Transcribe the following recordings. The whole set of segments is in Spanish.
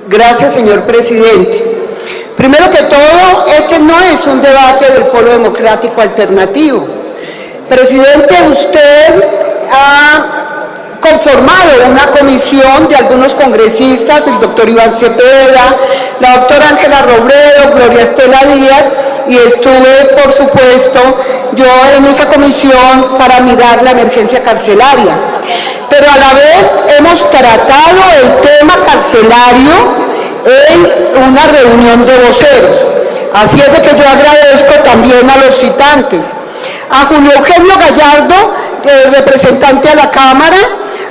Gracias, señor presidente. Primero que todo, este no es un debate del Polo Democrático Alternativo. Presidente, usted ha conformado una comisión de algunos congresistas, el doctor Iván Cepeda, la doctora Ángela Robledo, Gloria Estela Díaz, y estuve, por supuesto, yo en esa comisión para mirar la emergencia carcelaria. Pero a la vez hemos tratado el tema carcelario en una reunión de voceros. Así es de que yo agradezco también a los citantes. A Julio Eugenio Gallardo, representante a la Cámara,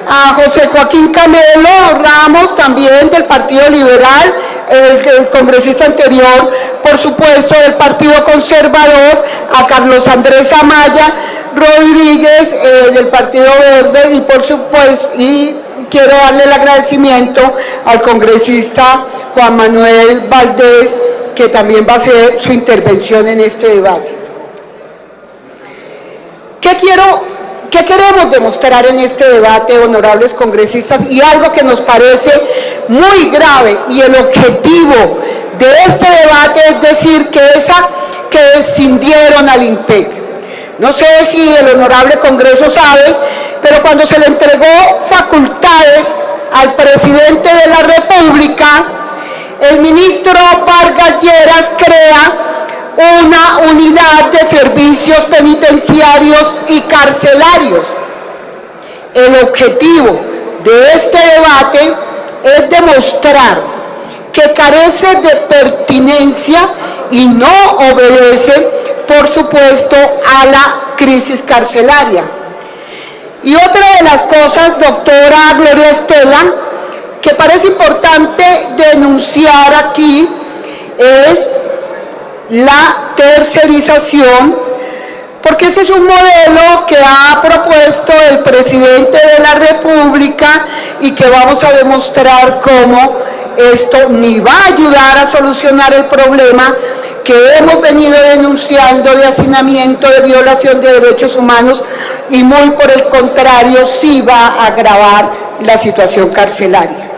a José Joaquín Camelo Ramos, también del Partido Liberal, el congresista anterior, por supuesto, del Partido Conservador, a Carlos Andrés Amaya Rodríguez, del Partido Verde, y por supuesto, y quiero darle el agradecimiento al congresista Juan Manuel Valdés, que también va a hacer su intervención en este debate. ¿Qué queremos demostrar en este debate, honorables congresistas? Y algo que nos parece muy grave, y el objetivo de este debate es decir que escindieron al IMPEC. No sé si el honorable Congreso sabe, pero cuando se le entregó facultades al presidente de la República, el ministro Vargas Lleras crea una unidad de servicios penitenciarios y carcelarios. El objetivo de este debate es demostrar que carece de pertinencia y no obedece, por supuesto, a la crisis carcelaria. Y otra de las cosas, doctora Gloria Estela, que parece importante denunciar aquí es la tercerización, porque ese es un modelo que ha propuesto el presidente de la República y que vamos a demostrar cómo esto ni va a ayudar a solucionar el problema que hemos venido denunciando de hacinamiento, de violación de derechos humanos, y muy por el contrario sí va a agravar la situación carcelaria.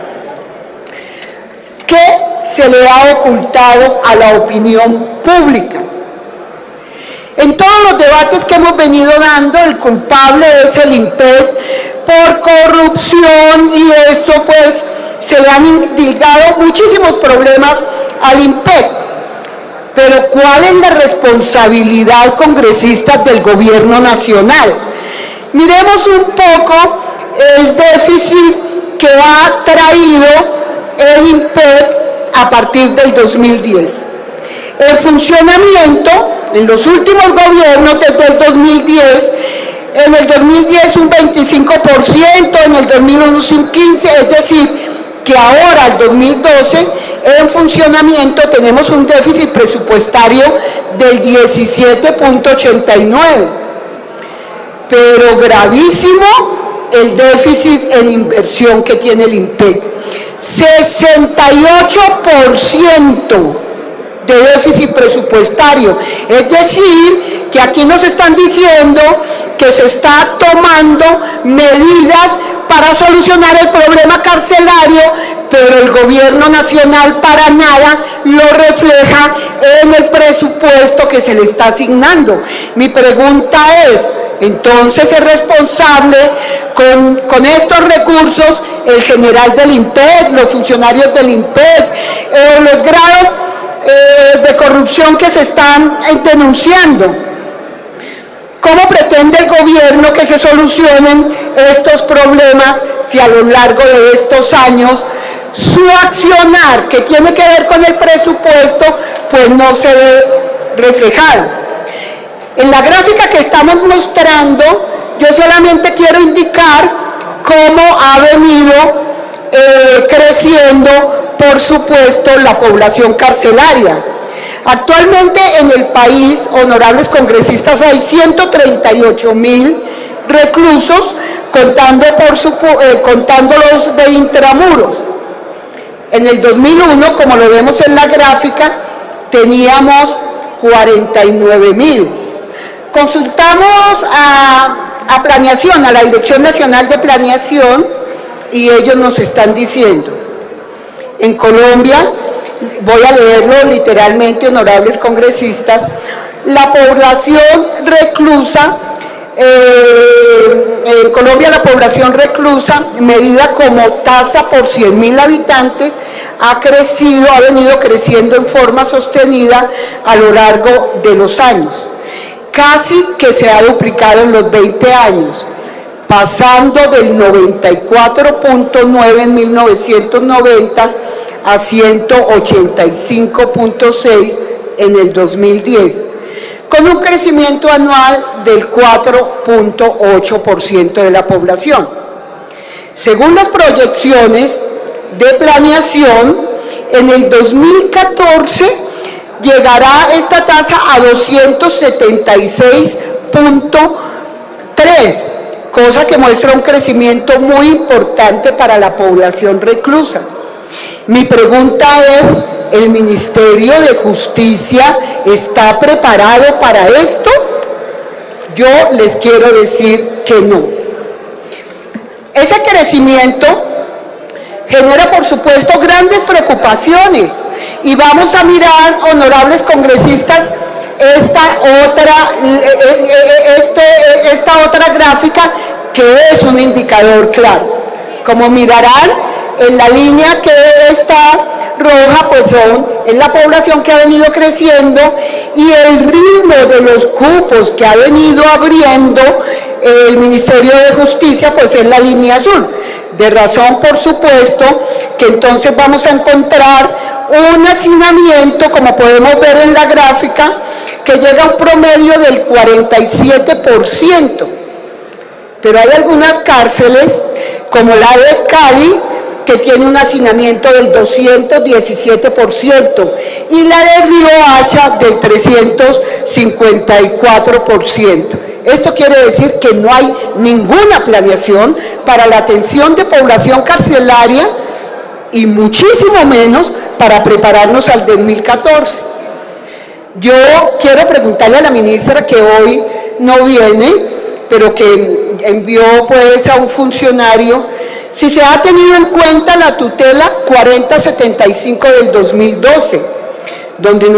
¿Qué se le ha ocultado a la opinión pública? En todos los debates que hemos venido dando, el culpable es el IMPEC por corrupción, y esto pues se le han indilgado muchísimos problemas al IMPEC. Pero ¿cuál es la responsabilidad congresista del gobierno nacional? Miremos un poco el déficit que ha traído el IMPEC a partir del 2010. El funcionamiento en los últimos gobiernos desde el 2010, en el 2010 un 25%, en el 2011 un 15%, es decir, que ahora, el 2012, en funcionamiento tenemos un déficit presupuestario del 17.89%. Pero gravísimo el déficit en inversión que tiene el IMPEC. 68% de déficit presupuestario. Es decir, que aquí nos están diciendo que se está tomando medidas para solucionar el problema carcelario, pero el gobierno nacional para nada lo refleja en el presupuesto que se le está asignando. Mi pregunta es, entonces es responsable con estos recursos el general del IMPEC, los funcionarios del IMPEC, los grados de corrupción que se están denunciando. ¿Cómo pretende el gobierno que se solucionen estos problemas si a lo largo de estos años su accionar, que tiene que ver con el presupuesto, pues no se ve reflejado? En la gráfica que estamos mostrando, yo solamente quiero indicar cómo ha venido creciendo, por supuesto, la población carcelaria. Actualmente en el país, honorables congresistas, hay 138.000 reclusos, contando los de intramuros. En el 2001, como lo vemos en la gráfica, teníamos 49.000. Consultamos a Planeación, a la Dirección Nacional de Planeación, y ellos nos están diciendo, En Colombia, voy a leerlo literalmente, honorables congresistas, la población reclusa, en Colombia la población reclusa, medida como tasa por 100.000 habitantes, ha venido creciendo en forma sostenida a lo largo de los años. Casi que se ha duplicado en los 20 años, pasando del 94.9 en 1990 a 185.6 en el 2010, con un crecimiento anual del 4.8% de la población. Según las proyecciones de planeación, en el 2014 llegará esta tasa a 276.3, cosa que muestra un crecimiento muy importante para la población reclusa. Mi pregunta es, ¿el Ministerio de Justicia está preparado para esto? Yo les quiero decir que no. Ese crecimiento genera, por supuesto, grandes preocupaciones. Y vamos a mirar, honorables congresistas, esta otra gráfica que es un indicador claro. Como mirarán, en la línea que está roja, pues es la población que ha venido creciendo, y el ritmo de los cupos que ha venido abriendo el Ministerio de Justicia, pues es la línea azul. De razón, por supuesto, que entonces vamos a encontrar un hacinamiento, como podemos ver en la gráfica, que llega a un promedio del 47%. Pero hay algunas cárceles, como la de Cali, que tiene un hacinamiento del 217%, y la de Riohacha del 354%. Esto quiere decir que no hay ninguna planeación para la atención de población carcelaria, y muchísimo menos para prepararnos al 2014. Yo quiero preguntarle a la ministra, que hoy no viene, pero que envió pues a un funcionario, si se ha tenido en cuenta la tutela 4075 del 2012, donde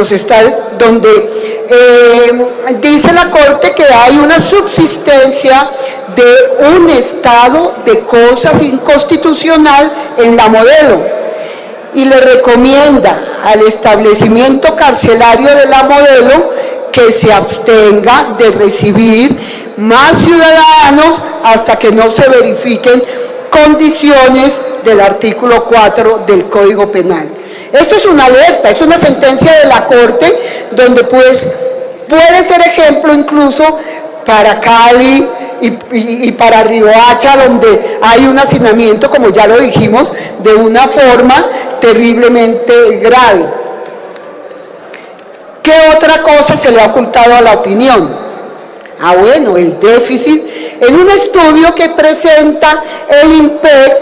dice la Corte que hay una subsistencia de un estado de cosas inconstitucional en la Modelo, y le recomienda al establecimiento carcelario de la Modelo que se abstenga de recibir más ciudadanos hasta que no se verifiquen condiciones del artículo 4 del Código Penal. Esto es una alerta, es una sentencia de la Corte, donde pues puede ser ejemplo incluso para Cali y para Riohacha, donde hay un hacinamiento, como ya lo dijimos, de una forma terriblemente grave. ¿Qué otra cosa se le ha ocultado a la opinión? Bueno, el déficit. En un estudio que presenta el INPEC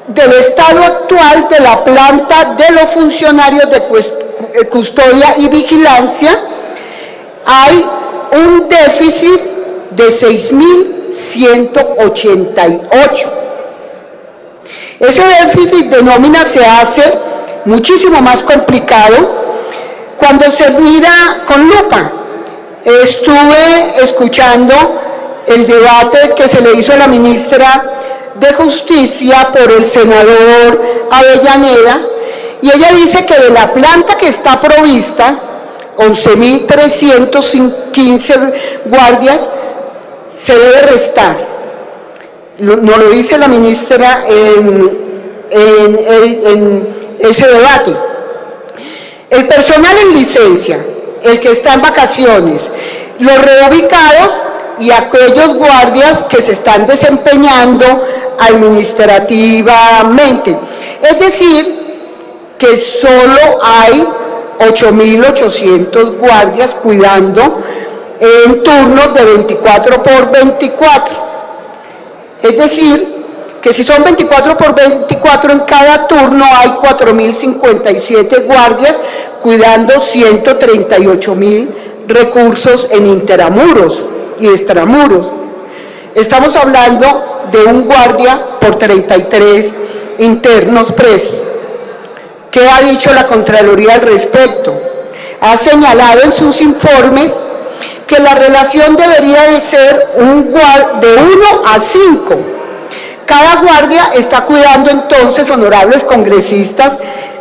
del estado actual de la planta de los funcionarios de custodia y vigilancia, hay un déficit de 6.188. Ese déficit de nómina se hace muchísimo más complicado cuando se mira con lupa. Estuve escuchando el debate que se le hizo a la ministra de Justicia por el senador Avellaneda, y ella dice que de la planta que está provista, 11.315 guardias, se debe restar. No lo dice la ministra en ese debate. El personal en licencia, el que está en vacaciones, los reubicados y aquellos guardias que se están desempeñando administrativamente. Es decir, que solo hay 8.800 guardias cuidando en turnos de 24 por 24. Es decir, que si son 24 por 24 en cada turno, hay 4.057 guardias cuidando 138.000 recursos en interamuros y extramuros. Estamos hablando de un guardia por 33 internos presos. ¿Qué ha dicho la Contraloría al respecto? Ha señalado en sus informes que la relación debería de ser de 1 a 5. Cada guardia está cuidando entonces, honorables congresistas,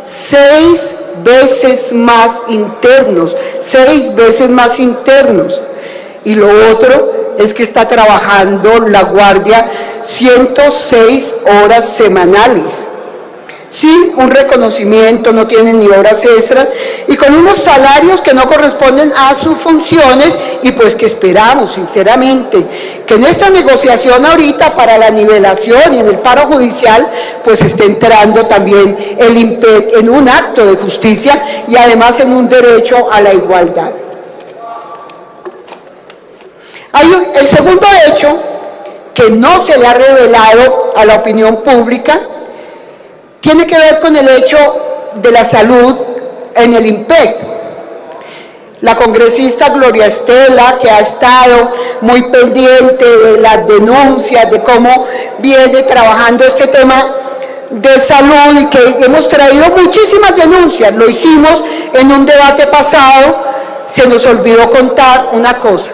6 veces más internos, 6 veces más internos. Y lo otro es que está trabajando la guardia 106 horas semanales, sin un reconocimiento, no tienen ni horas extras y con unos salarios que no corresponden a sus funciones, y pues que esperamos sinceramente que en esta negociación ahorita para la nivelación y en el paro judicial pues esté entrando también el IMPEC en un acto de justicia y además en un derecho a la igualdad. El segundo hecho que no se le ha revelado a la opinión pública tiene que ver con el hecho de la salud en el IMPEC. La congresista Gloria Estela, que ha estado muy pendiente de las denuncias, de cómo viene trabajando este tema de salud y que hemos traído muchísimas denuncias, lo hicimos en un debate pasado, se nos olvidó contar una cosa.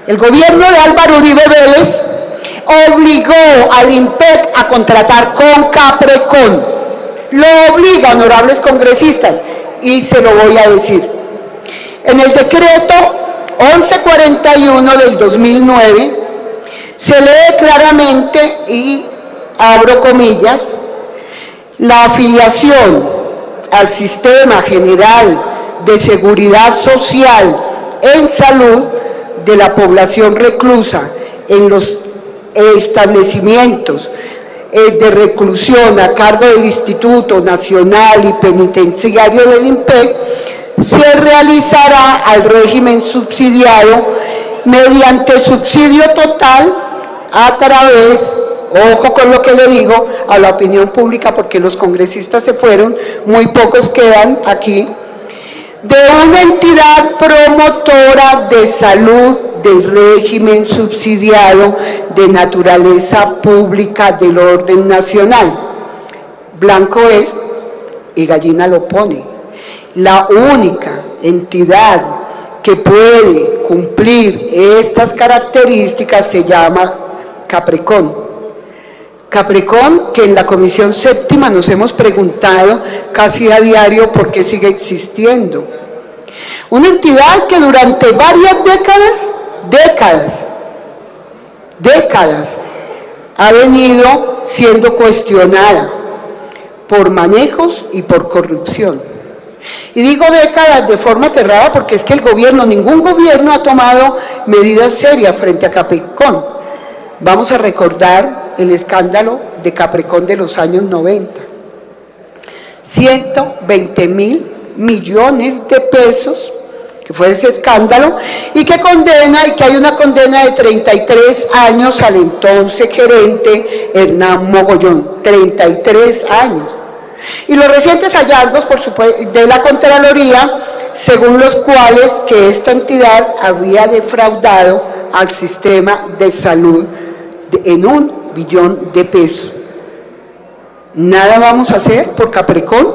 El gobierno de Álvaro Uribe Vélez obligó al IMPEC a contratar con Caprecon. Lo obliga, honorables congresistas, y se lo voy a decir. En el decreto 1141 del 2009 se lee claramente, y abro comillas, la afiliación al Sistema General de Seguridad Social en salud de la población reclusa en los establecimientos de reclusión a cargo del Instituto Nacional y Penitenciario del IMPEC se realizará al régimen subsidiado mediante subsidio total a través, ojo con lo que le digo a la opinión pública porque los congresistas se fueron, muy pocos quedan aquí, de una entidad promotora de salud del régimen subsidiado de naturaleza pública del orden nacional. Blanco es y gallina lo pone. La única entidad que puede cumplir estas características se llama Caprecon. Caprecon, que en la Comisión Séptima nos hemos preguntado casi a diario por qué sigue existiendo. Una entidad que durante varias décadas ha venido siendo cuestionada por manejos y por corrupción. Y digo décadas de forma aterrada porque es que ningún gobierno ha tomado medidas serias frente a Caprecon. Vamos a recordar el escándalo de Caprecon de los años 90. 120.000 millones de pesos, que fue ese escándalo, y que hay una condena de 33 años al entonces gerente Hernán Mogollón, 33 años. Y los recientes hallazgos, por supuesto, de la Contraloría, según los cuales que esta entidad había defraudado al sistema de salud en 1 billón de pesos. ¿Nada vamos a hacer por Caprecon?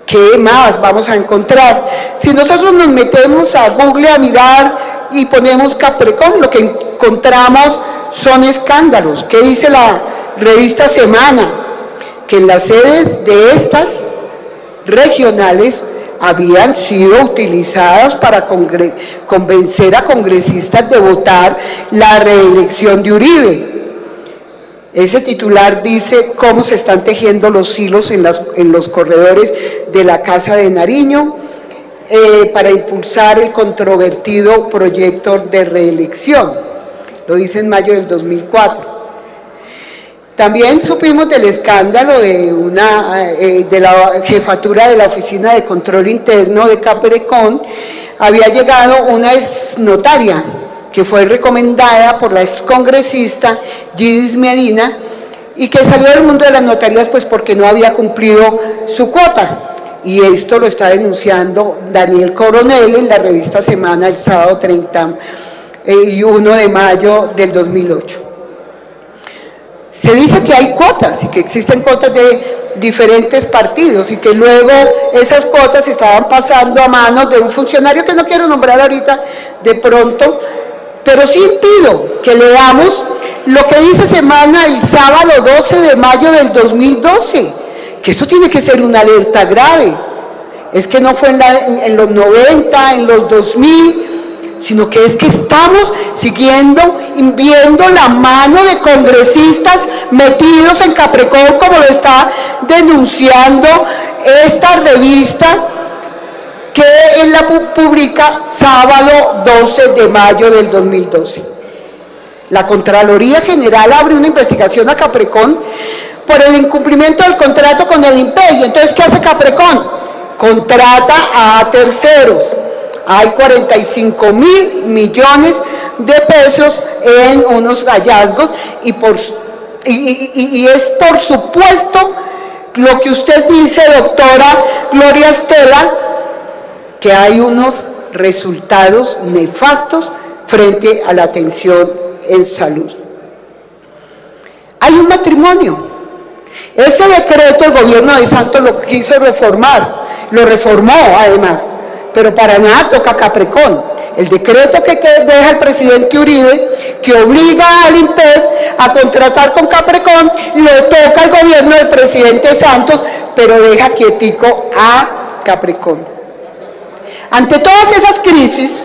¿Qué más vamos a encontrar? Si nosotros nos metemos a Google a mirar y ponemos Caprecon, lo que encontramos son escándalos. ¿Qué dice la revista Semana? Que en las sedes de estas regionales habían sido utilizadas para convencer a congresistas de votar la reelección de Uribe. Ese titular dice cómo se están tejiendo los hilos en los corredores de la Casa de Nariño para impulsar el controvertido proyecto de reelección. Lo dice en mayo del 2004. También supimos del escándalo de la jefatura de la Oficina de Control Interno de Caprecon. Había llegado una exnotaria que fue recomendada por la excongresista Gidis Medina y que salió del mundo de las notarías pues porque no había cumplido su cuota. Y esto lo está denunciando Daniel Coronel en la revista Semana el sábado 31 de mayo del 2008. Se dice que hay cuotas y que existen cuotas de diferentes partidos y que luego esas cuotas estaban pasando a manos de un funcionario que no quiero nombrar ahorita de pronto, pero sí pido que leamos lo que dice Semana el sábado 12 de mayo del 2012, que esto tiene que ser una alerta grave. Es que no fue en los 90, en los 2000, sino que es que estamos viendo la mano de congresistas metidos en Caprecón, como lo está denunciando esta revista que él la publica sábado 12 de mayo del 2012. La Contraloría General abre una investigación a Caprecón por el incumplimiento del contrato con el INPEC. Entonces, ¿qué hace Caprecón? Contrata a terceros. Hay 45.000 millones de pesos en unos hallazgos y es por supuesto lo que usted dice, doctora Gloria Estela, que hay unos resultados nefastos frente a la atención en salud. Hay un matrimonio. Ese decreto el gobierno de Santos lo quiso reformar, lo reformó además, pero para nada toca Caprecón. El decreto que deja el presidente Uribe, que obliga al INPEC a contratar con Caprecón, lo toca el gobierno del presidente Santos, pero deja quietico a Caprecón. Ante todas esas crisis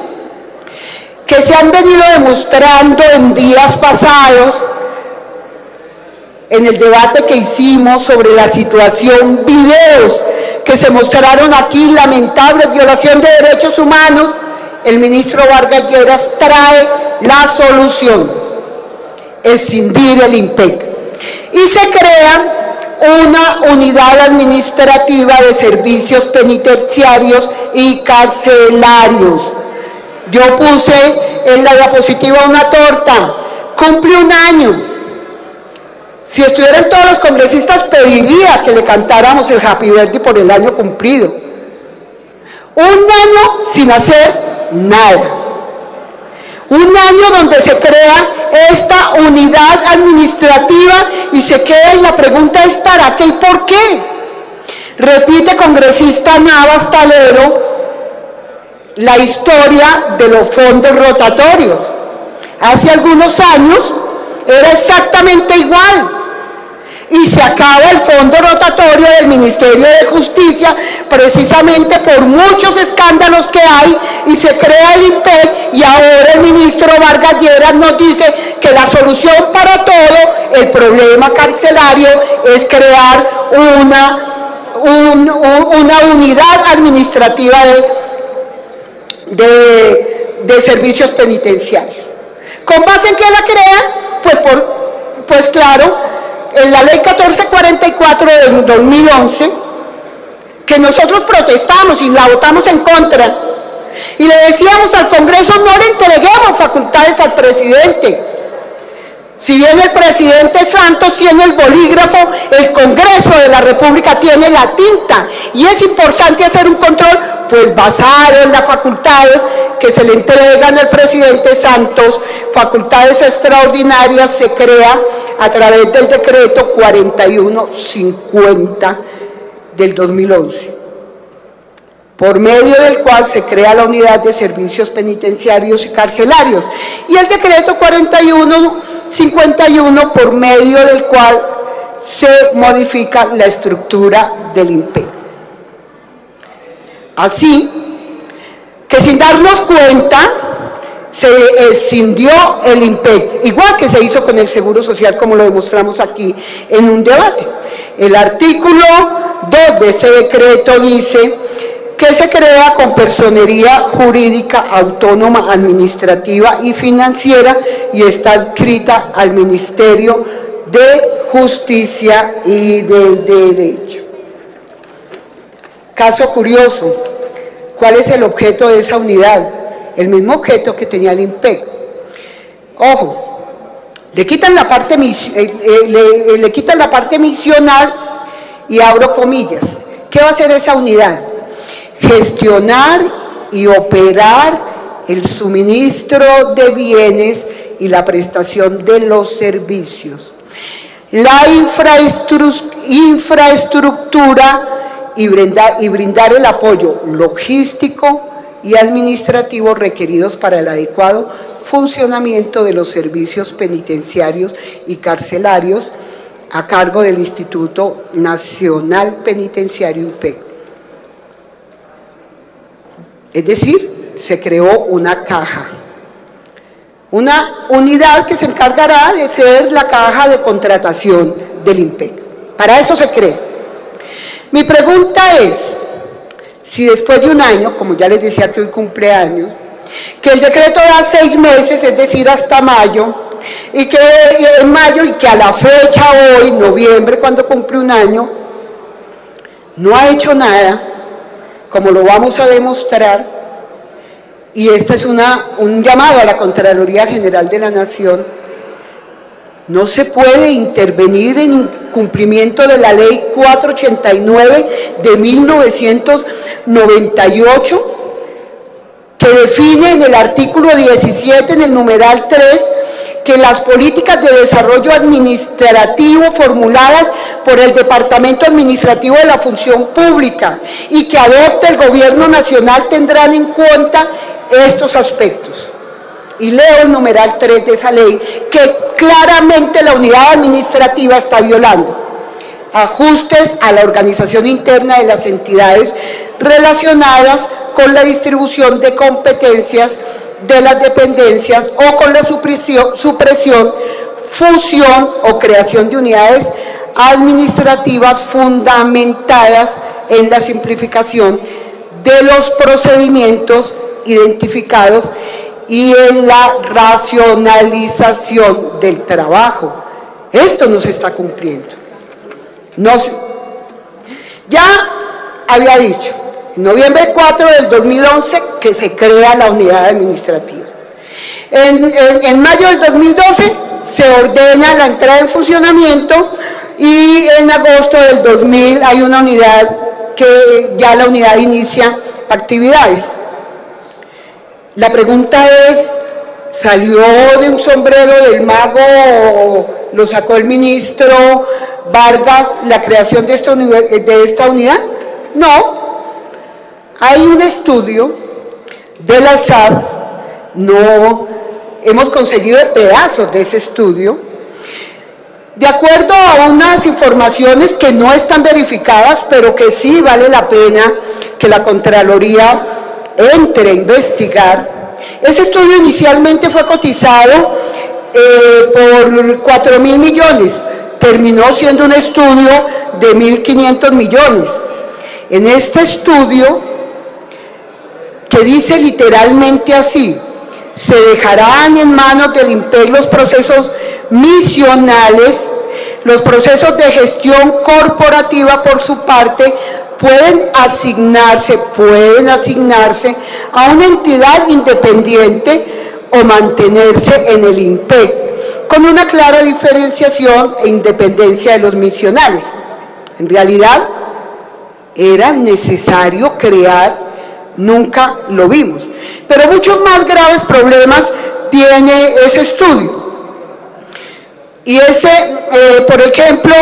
que se han venido demostrando en días pasados, en el debate que hicimos sobre la situación, videos que se mostraron aquí, lamentable violación de derechos humanos, el ministro Vargas Lleras trae la solución: escindir el INPEC. Y se crea una unidad administrativa de servicios penitenciarios y carcelarios. Yo puse en la diapositiva una torta, cumple un año. Si estuvieran todos los congresistas, pediría que le cantáramos el Happy Birthday por el año cumplido. Un año sin hacer nada. Un año donde se crea esta unidad administrativa y se queda, y la pregunta es ¿para qué y por qué? Repite congresista Navas Talero la historia de los fondos rotatorios. Hace algunos años era exactamente igual. Y se acaba el fondo rotatorio del Ministerio de Justicia precisamente por muchos escándalos que hay, y se crea el INPEC, y ahora el ministro Vargas Lleras nos dice que la solución para todo el problema carcelario es crear una unidad administrativa de servicios penitenciarios. ¿Con base en qué la crean? Pues claro, en la ley 1444 del 2011, que nosotros protestamos y la votamos en contra, y le decíamos al Congreso: no le entreguemos facultades al presidente. Si bien el presidente Santos tiene el bolígrafo, el Congreso de la República tiene la tinta, y es importante hacer un control, pues basado en las facultades que se le entregan al presidente Santos, facultades extraordinarias, se crea a través del decreto 4150 del 2011, por medio del cual se crea la unidad de servicios penitenciarios y carcelarios, y el decreto 4151, por medio del cual se modifica la estructura del INPEC. Así que, sin darnos cuenta, se escindió el INPEC, igual que se hizo con el Seguro Social, como lo demostramos aquí en un debate. El artículo 2 de este decreto dice que se crea con personería jurídica autónoma, administrativa y financiera, y está adscrita al Ministerio de Justicia y del Derecho. Caso curioso, ¿cuál es el objeto de esa unidad? El mismo objeto que tenía el INPEC. Ojo, le quitan la parte misional, y abro comillas. ¿Qué va a hacer esa unidad? Gestionar y operar el suministro de bienes y la prestación de los servicios. la infraestructura y brindar el apoyo logístico y administrativos requeridos para el adecuado funcionamiento de los servicios penitenciarios y carcelarios a cargo del Instituto Nacional Penitenciario INPEC. Es decir, se creó una caja, una unidad que se encargará de ser la caja de contratación del INPEC. Para eso se cree. Mi pregunta es, si después de un año, como ya les decía que hoy cumpleaños, que el decreto da 6 meses, es decir, hasta mayo, y que en mayo y que a la fecha hoy, noviembre, cuando cumple un año, no ha hecho nada, como lo vamos a demostrar, y este es un llamado a la Contraloría General de la Nación, no se puede intervenir en cumplimiento de la Ley 489 de 1998, que define en el artículo 17, en el numeral 3, que las políticas de desarrollo administrativo formuladas por el Departamento Administrativo de la Función Pública y que adopte el Gobierno Nacional tendrán en cuenta estos aspectos. Y leo el numeral 3 de esa ley, que claramente la unidad administrativa está violando. Ajustes a la organización interna de las entidades relacionadas con la distribución de competencias de las dependencias o con la supresión, fusión o creación de unidades administrativas fundamentadas en la simplificación de los procedimientos identificados y en la racionalización del trabajo. Esto no se está cumpliendo. Ya había dicho, en noviembre 4 del 2011, que se crea la unidad administrativa. En mayo del 2012 se ordena la entrada en funcionamiento y en agosto del 2000 hay una unidad que ya la unidad inicia actividades. La pregunta es, ¿salió de un sombrero del mago o lo sacó el ministro Vargas la creación de esta unidad? No. Hay un estudio de la SAP, no hemos conseguido pedazos de ese estudio, de acuerdo a unas informaciones que no están verificadas, pero que sí vale la pena que la Contraloría entre a investigar. Ese estudio inicialmente fue cotizado por 4.000 millones, terminó siendo un estudio de 1.500 millones. En este estudio, que dice literalmente así, se dejarán en manos del INPEC los procesos misionales, los procesos de gestión corporativa por su parte pueden asignarse a una entidad independiente o mantenerse en el INPEC, con una clara diferenciación e independencia de los misionales. En realidad, era necesario crear, nunca lo vimos. Pero muchos más graves problemas tiene ese estudio. Y por ejemplo,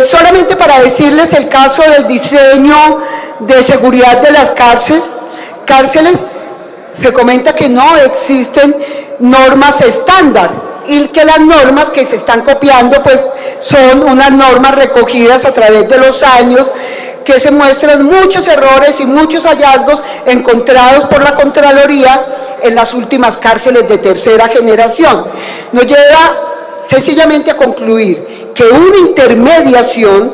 solamente para decirles el caso del diseño de seguridad de las cárceles, se comenta que no existen normas estándar y que las normas que se están copiando pues son unas normas recogidas a través de los años, que se muestran muchos errores y muchos hallazgos encontrados por la Contraloría en las últimas cárceles de tercera generación. Nos lleva sencillamente a concluir que una intermediación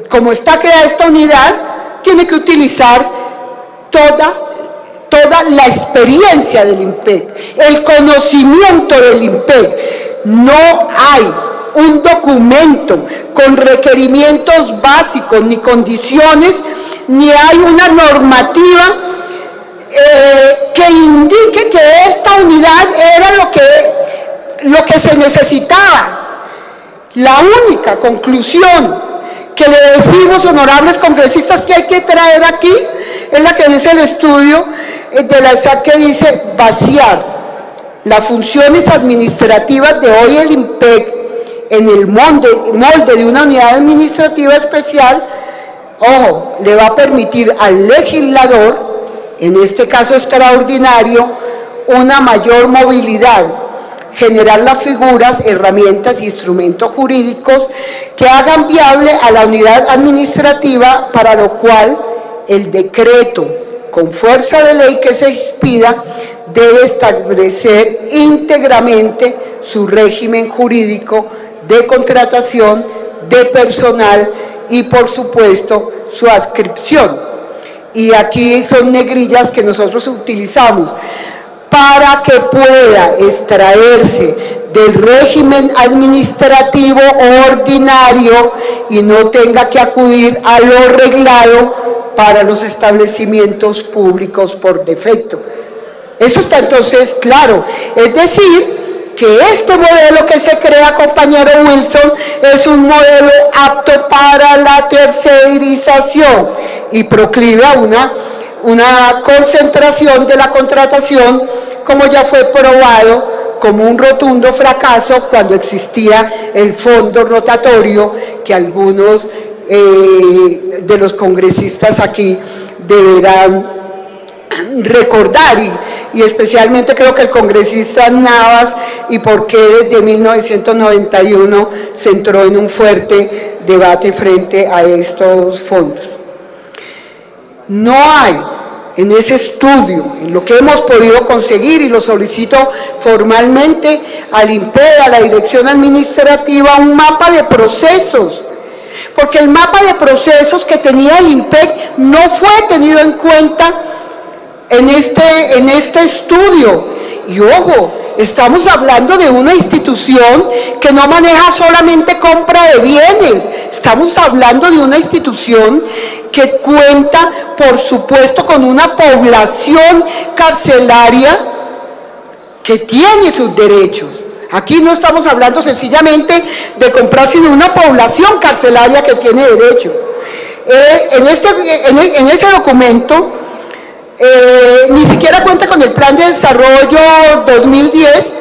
como está creada esta unidad, tiene que utilizar toda la experiencia del INPEC, el conocimiento del INPEC. No hay un documento con requerimientos básicos ni condiciones, ni hay una normativa que indique que esta unidad era lo que se necesitaba. La única conclusión que le decimos, honorables congresistas, que hay que traer aquí es la que dice el estudio de la SAC, que dice vaciar las funciones administrativas de hoy el IMPEC en el molde de una unidad administrativa especial, ojo, le va a permitir al legislador, en este caso extraordinario, una mayor movilidad, generar las figuras, herramientas e instrumentos jurídicos que hagan viable a la unidad administrativa, para lo cual el decreto con fuerza de ley que se expida debe establecer íntegramente su régimen jurídico de contratación de personal y, por supuesto, su adscripción. Y aquí son negrillas que nosotros utilizamos para que pueda extraerse del régimen administrativo ordinario y no tenga que acudir a lo reglado para los establecimientos públicos por defecto. Eso está entonces claro. Es decir, que este modelo que se crea, compañero Wilson, es un modelo apto para la tercerización y proclive a una concentración de la contratación, como ya fue probado como un rotundo fracaso cuando existía el fondo rotatorio, que algunos de los congresistas aquí deberán recordar, y especialmente creo que el congresista Navas, y por qué desde 1991 se entró en un fuerte debate frente a estos fondos. No hay en ese estudio, en lo que hemos podido conseguir, y lo solicito formalmente al IMPEC, a la Dirección Administrativa, un mapa de procesos, porque el mapa de procesos que tenía el IMPEC no fue tenido en cuenta en este estudio. Y ojo, estamos hablando de una institución que no maneja solamente compra de bienes, estamos hablando de una institución que cuenta, por supuesto, con una población carcelaria que tiene sus derechos. Aquí no estamos hablando sencillamente de comprar, sino una población carcelaria que tiene derechos. En ese documento ni siquiera cuenta con el plan de desarrollo 2010,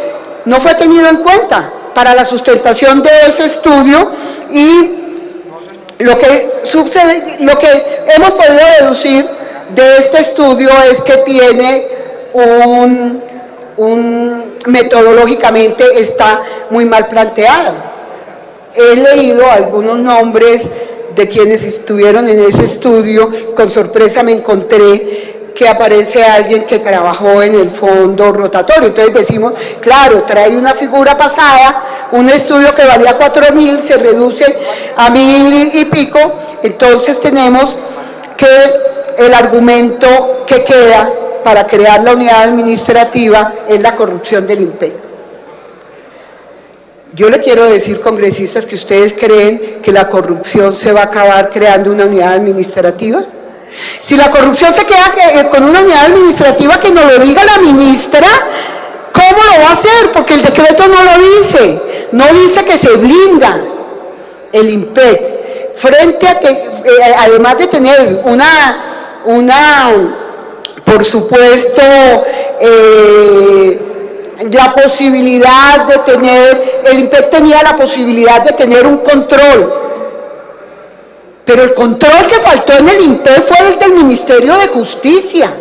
no fue tenido en cuenta para la sustentación de ese estudio, y lo que sucede, lo que hemos podido deducir de este estudio es que tiene metodológicamente está muy mal planteado. He leído algunos nombres de quienes estuvieron en ese estudio, con sorpresa me encontré que aparece alguien que trabajó en el fondo rotatorio. Entonces decimos, claro, trae una figura pasada, un estudio que valía 4.000, se reduce a 1.000 y pico, entonces tenemos que el argumento que queda para crear la unidad administrativa es la corrupción del IMPEC. Yo le quiero decir, congresistas, que ustedes creen que la corrupción se va a acabar creando una unidad administrativa. Si la corrupción se queda con una unidad administrativa, que nos lo diga la ministra, ¿cómo lo va a hacer? Porque el decreto no lo dice, no dice que se blinda el IMPEC, frente a además de tener por supuesto, la posibilidad de tener, el IMPEC tenía la posibilidad de tener un control. Pero el control que faltó en el IMPEC fue el del Ministerio de Justicia.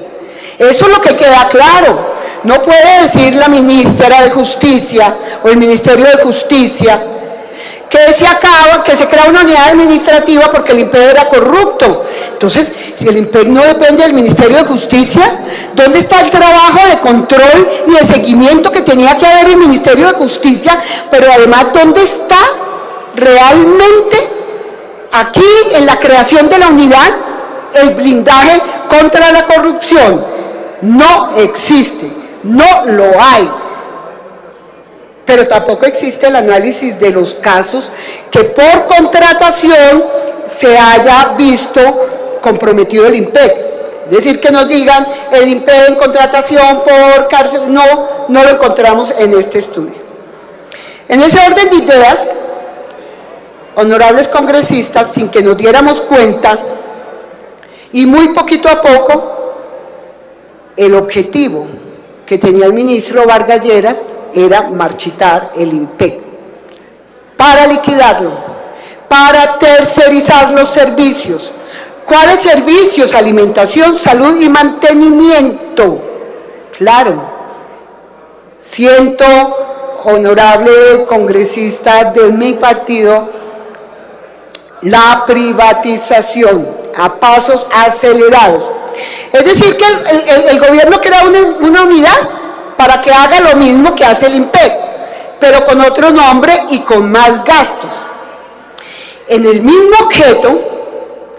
Eso es lo que queda claro. No puede decir la ministra de Justicia o el Ministerio de Justicia que se crea una unidad administrativa porque el IMPEC era corrupto. Entonces, si el IMPEC no depende del Ministerio de Justicia, ¿dónde está el trabajo de control y de seguimiento que tenía que haber el Ministerio de Justicia? Pero además, ¿dónde está realmente aquí, en la creación de la unidad, el blindaje contra la corrupción? No existe, no lo hay. Pero tampoco existe el análisis de los casos que por contratación se haya visto comprometido el IMPEC. Es decir, que nos digan el IMPEC en contratación por cárcel, no lo encontramos en este estudio. En ese orden de ideas, honorables congresistas, sin que nos diéramos cuenta, y muy poquito a poco, el objetivo que tenía el ministro Vargas Lleras era marchitar el IMPEC para liquidarlo, para tercerizar los servicios. ¿Cuáles servicios? Alimentación, salud y mantenimiento. Claro, siento, honorable congresista de mi partido, la privatización a pasos acelerados. Es decir, que el gobierno crea una unidad para que haga lo mismo que hace el IMPEC, pero con otro nombre y con más gastos. En el mismo objeto,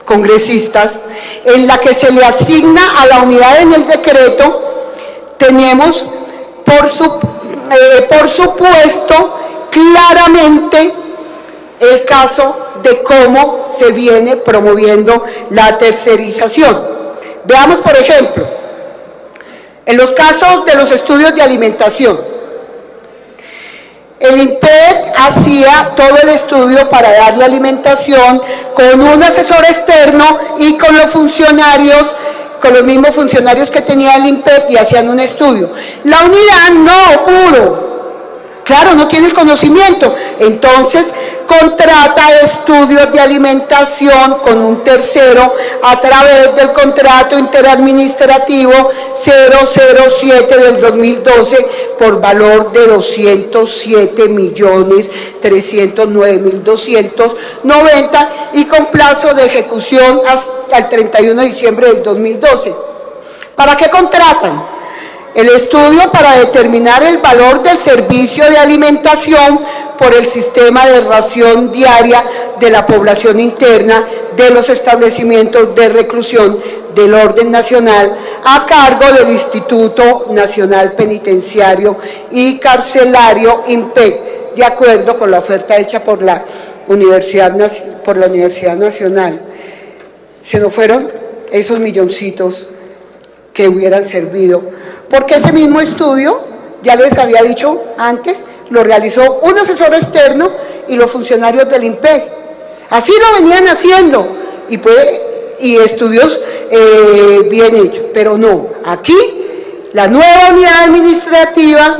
congresistas, en la que se le asigna a la unidad en el decreto, tenemos por supuesto claramente el caso de cómo se viene promoviendo la tercerización. Veamos, por ejemplo, en los casos de los estudios de alimentación, el IMPEC hacía todo el estudio para darle alimentación con un asesor externo y con los funcionarios, con los mismos funcionarios que tenía el IMPEC, y hacían un estudio. La unidad no pudo. Claro, no tiene el conocimiento, entonces contrata estudios de alimentación con un tercero a través del contrato interadministrativo 007 del 2012 por valor de 207.309.290 y con plazo de ejecución hasta el 31 de diciembre del 2012. ¿Para qué contratan? El estudio para determinar el valor del servicio de alimentación por el sistema de ración diaria de la población interna de los establecimientos de reclusión del orden nacional a cargo del Instituto Nacional Penitenciario y Carcelario IMPEC, de acuerdo con la oferta hecha por la Universidad Nacional. Se nos fueron esos milloncitos que hubieran servido, porque ese mismo estudio, ya les había dicho antes, lo realizó un asesor externo y los funcionarios del IMPEC. Así lo venían haciendo, y estudios bien hechos, pero no, aquí la nueva unidad administrativa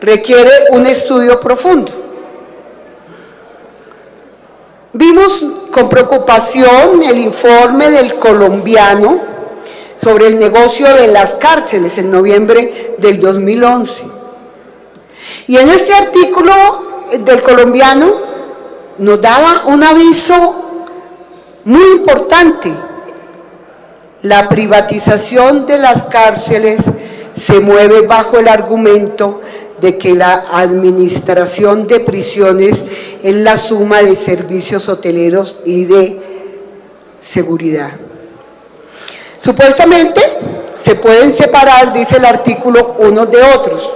requiere un estudio profundo. Vimos con preocupación el informe del Colombiano sobre el negocio de las cárceles en noviembre del 2011. Y en este artículo del Colombiano nos daba un aviso muy importante. La privatización de las cárceles se mueve bajo el argumento de que la administración de prisiones es la suma de servicios hoteleros y de seguridad. Supuestamente se pueden separar, dice el artículo, unos de otros.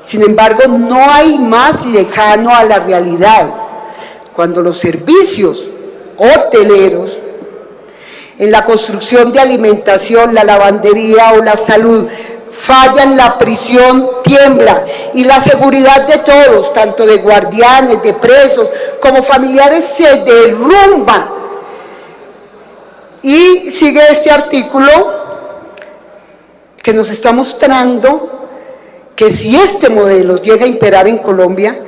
Sin embargo, no hay más lejano a la realidad cuando los servicios hoteleros en la construcción de alimentación, la lavandería o la salud fallan, la prisión tiembla y la seguridad de todos, tanto de guardianes, de presos, como familiares, se derrumba. Y sigue este artículo que nos está mostrando que si este modelo llega a imperar en Colombia,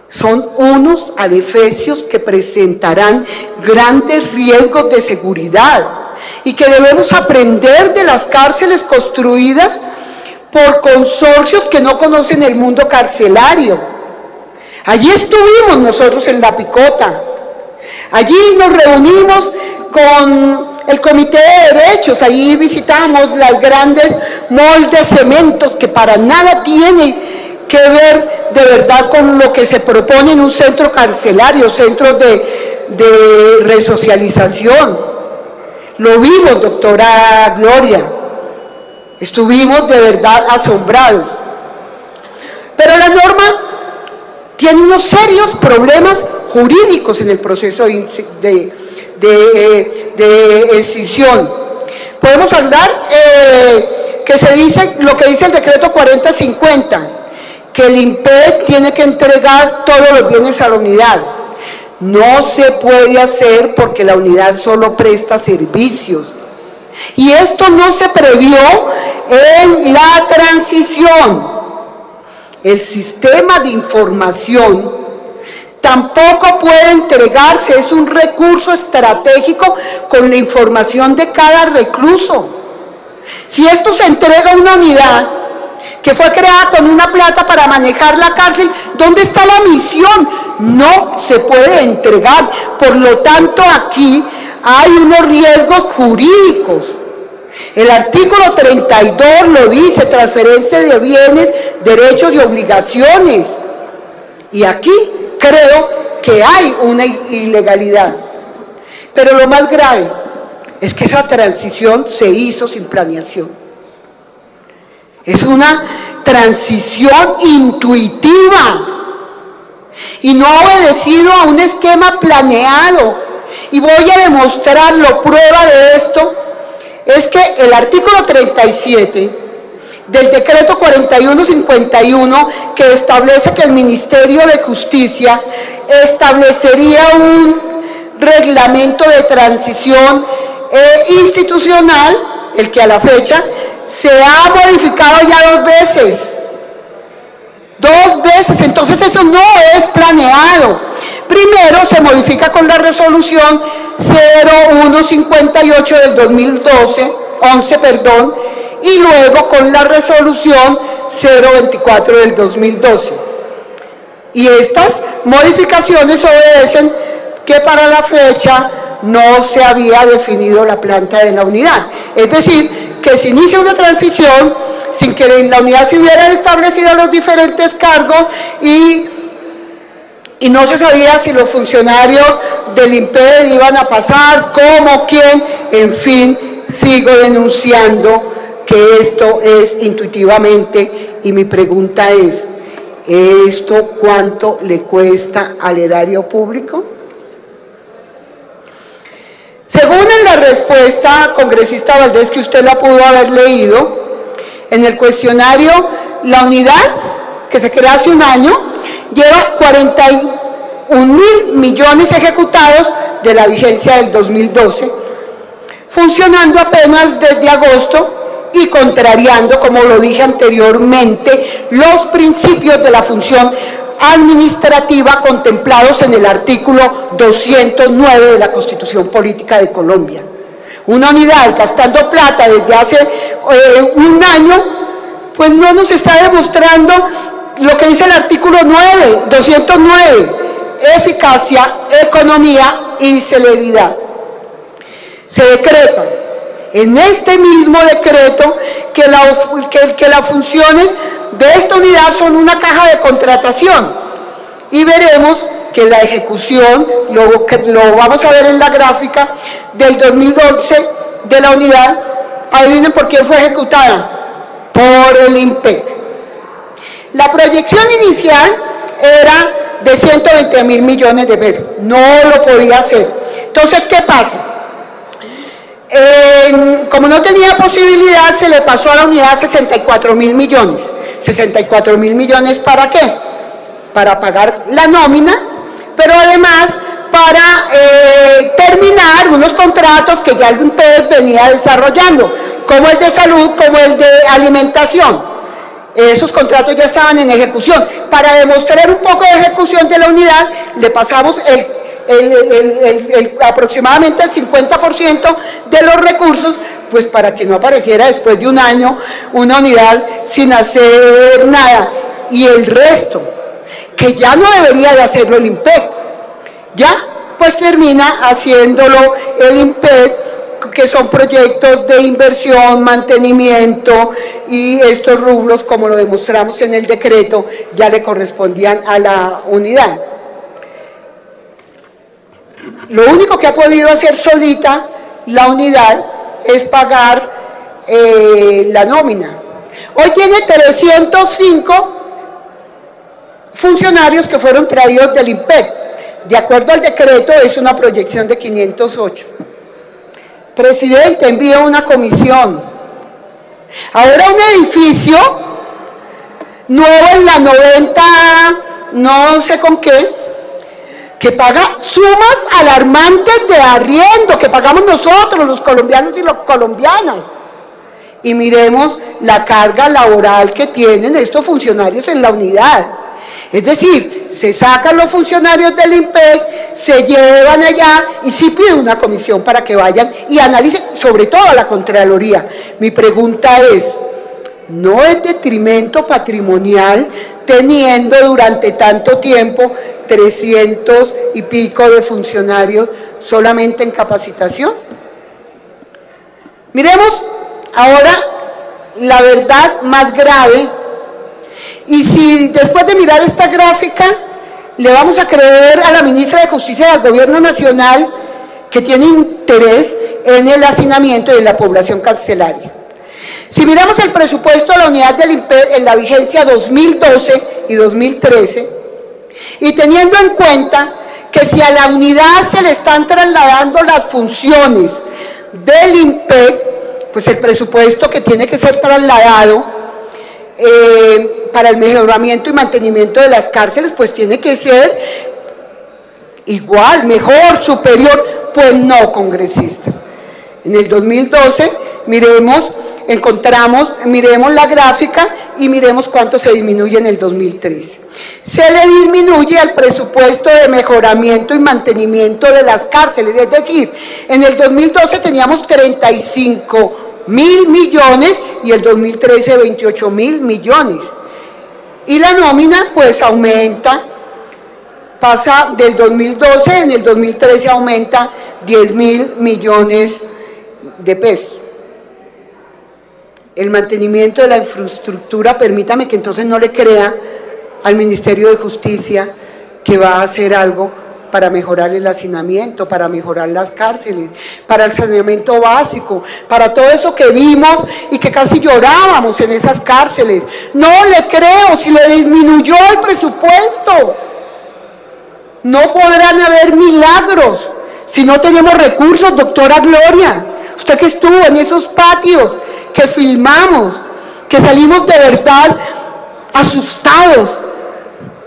son unos adefesios que presentarán grandes riesgos de seguridad y que debemos aprender de las cárceles construidas por consorcios que no conocen el mundo carcelario. Allí estuvimos nosotros en La Picota, allí nos reunimos con el Comité de Derechos, allí visitamos las grandes moldes cementos que para nada tienen que ver de verdad con lo que se propone en un centro carcelario, centros de resocialización. Lo vimos, doctora Gloria, estuvimos de verdad asombrados. Pero la norma tiene unos serios problemas jurídicos en el proceso de extinción. Podemos hablar que se dice lo que dice el decreto 4050, que el IMPEC tiene que entregar todos los bienes a la unidad. No se puede hacer porque la unidad solo presta servicios. Y esto no se previó en la transición. El sistema de información tampoco puede entregarse, es un recurso estratégico con la información de cada recluso. Si esto se entrega a una unidad que fue creada con una plata para manejar la cárcel, ¿dónde está la misión? No se puede entregar. Por lo tanto, aquí hay unos riesgos jurídicos. El artículo 32 lo dice, transferencia de bienes, derechos y obligaciones. Y aquí creo que hay una ilegalidad. Pero lo más grave es que esa transición se hizo sin planeación. Es una transición intuitiva y no ha obedecido a un esquema planeado. Y voy a demostrarlo. Prueba de esto es que el artículo 37 del decreto 4151, que establece que el Ministerio de Justicia establecería un reglamento de transición institucional, el que a la fecha se ha modificado ya 2 veces. 2 veces, entonces eso no es planeado. Primero se modifica con la resolución 0158 del 11, y luego con la resolución 024 del 2012. Y estas modificaciones obedecen que para la fecha no se había definido la planta de la unidad. Es decir, que se inicia una transición sin que en la unidad se hubieran establecido los diferentes cargos y no se sabía si los funcionarios del INPED iban a pasar, cómo, quién, en fin, sigo denunciando que esto es intuitivamente, y mi pregunta es, ¿esto cuánto le cuesta al erario público? Según en la respuesta, congresista Valdés, que usted la pudo haber leído, en el cuestionario, la unidad, que se creó hace un año, lleva 41.000 millones ejecutados de la vigencia del 2012, funcionando apenas desde agosto y contrariando, como lo dije anteriormente, los principios de la función administrativa contemplados en el artículo 209 de la Constitución Política de Colombia. Una unidad gastando plata desde hace un año, pues no nos está demostrando lo que dice el artículo 209, eficacia, economía y celeridad. Se decreta en este mismo decreto que las funciones de esta unidad son una caja de contratación, y veremos que la ejecución, lo vamos a ver en la gráfica del 2011 de la unidad, adivinen por quién fue ejecutada, por el INPEC. La proyección inicial era de 120.000 millones de pesos, no lo podía hacer. Entonces, ¿qué pasa? Como no tenía posibilidad, se le pasó a la unidad 64.000 millones. ¿64.000 millones para qué? Para pagar la nómina, pero además para terminar unos contratos que ya el INPED venía desarrollando, como el de salud, como el de alimentación. Esos contratos ya estaban en ejecución. Para demostrar un poco de ejecución de la unidad, le pasamos aproximadamente el 50% de los recursos, pues para que no apareciera después de un año una unidad sin hacer nada. Y el resto, que ya no debería de hacerlo el INPEC, ya pues termina haciéndolo el INPEC, que son proyectos de inversión, mantenimiento, y estos rubros, como lo demostramos en el decreto, ya le correspondían a la unidad. Lo único que ha podido hacer solita la unidad es pagar la nómina. Hoy tiene 305 funcionarios que fueron traídos del INPEC. De acuerdo al decreto, es una proyección de 508. Presidente, envía una comisión. Ahora un edificio nuevo en la 90, no sé con qué, que paga sumas alarmantes de arriendo que pagamos nosotros, los colombianos y las colombianas. Y miremos la carga laboral que tienen estos funcionarios en la unidad. Es decir, se sacan los funcionarios del IMPEC, se llevan allá y sí pide una comisión para que vayan y analicen, sobre todo a la Contraloría. Mi pregunta es, ¿no es detrimento patrimonial teniendo durante tanto tiempo 300 y pico de funcionarios solamente en capacitación? Miremos ahora la verdad más grave, y si después de mirar esta gráfica le vamos a creer a la ministra de Justicia del Gobierno Nacional, que tiene interés en el hacinamiento y en la población carcelaria. Si miramos el presupuesto de la unidad del IMPEC en la vigencia 2012 y 2013, y teniendo en cuenta que si a la unidad se le están trasladando las funciones del IMPEC, pues el presupuesto que tiene que ser trasladado para el mejoramiento y mantenimiento de las cárceles, pues tiene que ser igual, mejor, superior. Pues no, congresistas. En el 2012, miremos la gráfica y miremos cuánto se disminuye en el 2013. Se le disminuye al presupuesto de mejoramiento y mantenimiento de las cárceles, es decir, en el 2012 teníamos 35.000 millones y el 2013 28.000 millones. Y la nómina pues aumenta, pasa del 2012, en el 2013 aumenta 10.000 millones de pesos. El mantenimiento de la infraestructura, permítame que entonces no le crea al Ministerio de Justicia que va a hacer algo para mejorar el hacinamiento, para mejorar las cárceles, para el saneamiento básico, para todo eso que vimos y que casi llorábamos en esas cárceles. No le creo, si le disminuyó el presupuesto. No podrán haber milagros si no tenemos recursos, doctora Gloria. Usted que estuvo en esos patios, que filmamos, que salimos de verdad asustados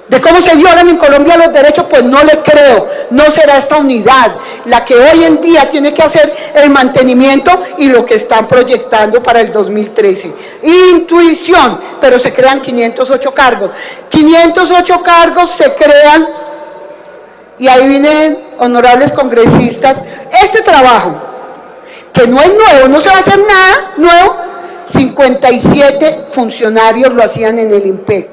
de cómo se violan en Colombia los derechos, pues no le creo. No será esta unidad la que hoy en día tiene que hacer el mantenimiento y lo que están proyectando para el 2013. Intuición, pero se crean 508 cargos. 508 cargos se crean, y ahí vienen, honorables congresistas, este trabajo, que no es nuevo, no se va a hacer nada nuevo. 57 funcionarios lo hacían en el IMPEC.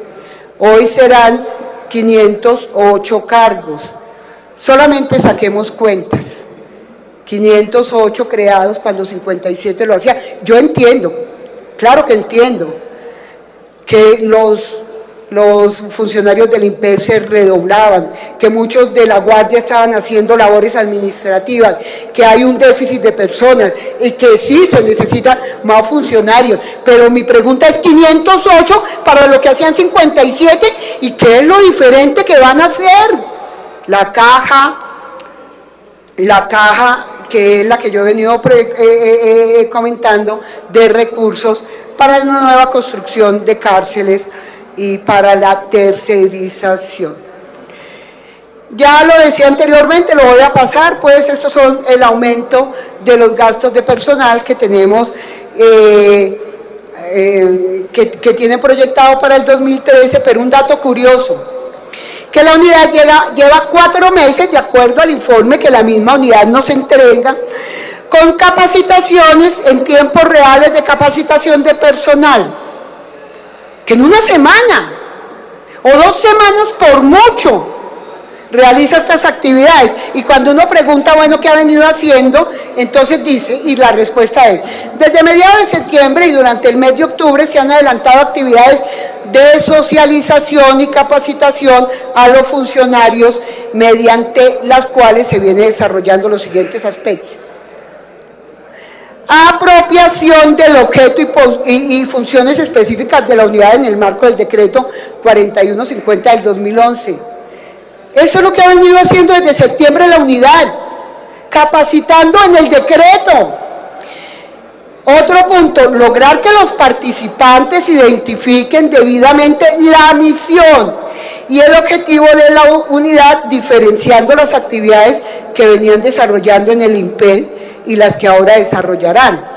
Hoy serán 508 cargos. Solamente saquemos cuentas. 508 creados cuando 57 lo hacían. Yo entiendo, claro que entiendo, que los funcionarios del IMPEC se redoblaban, que muchos de la guardia estaban haciendo labores administrativas, que hay un déficit de personas y que sí se necesitan más funcionarios, pero mi pregunta es 508 para lo que hacían 57, ¿y qué es lo diferente que van a hacer? La caja que es la que yo he venido comentando, de recursos para una nueva construcción de cárceles y para la tercerización. Ya lo decía anteriormente, lo voy a pasar, pues estos son el aumento de los gastos de personal que tenemos, que tiene proyectado para el 2013, pero un dato curioso, que la unidad lleva 4 meses, de acuerdo al informe que la misma unidad nos entrega, con capacitaciones en tiempos reales de capacitación de personal, que en una semana o 2 semanas por mucho realiza estas actividades. Y cuando uno pregunta, bueno, ¿qué ha venido haciendo? Entonces dice, y la respuesta es, desde mediados de septiembre y durante el mes de octubre se han adelantado actividades de socialización y capacitación a los funcionarios, mediante las cuales se viene desarrollando los siguientes aspectos: apropiación del objeto y funciones específicas de la unidad en el marco del decreto 4150 del 2011. Eso es lo que ha venido haciendo desde septiembre la unidad, capacitando en el decreto. Otro punto, lograr que los participantes identifiquen debidamente la misión y el objetivo de la unidad diferenciando las actividades que venían desarrollando en el INPED y las que ahora desarrollarán.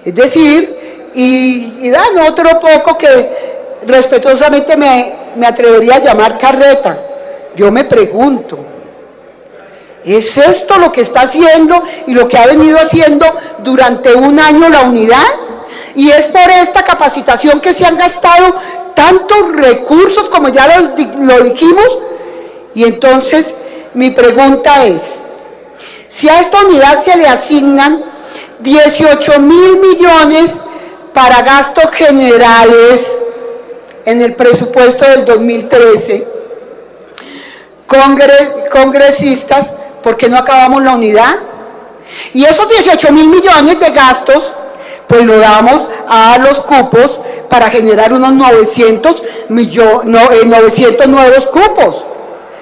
Es decir, y dan otro poco que respetuosamente me atrevería a llamar carreta. Yo me pregunto, ¿es esto lo que está haciendo y lo que ha venido haciendo durante un año la unidad? Y es por esta capacitación que se han gastado tantos recursos, como ya lo dijimos. Y entonces mi pregunta es, si a esta unidad se le asignan 18.000 millones para gastos generales en el presupuesto del 2013, congresistas, ¿por qué no acabamos la unidad? Y esos 18.000 millones de gastos, pues lo damos a los cupos para generar unos 900 nuevos cupos.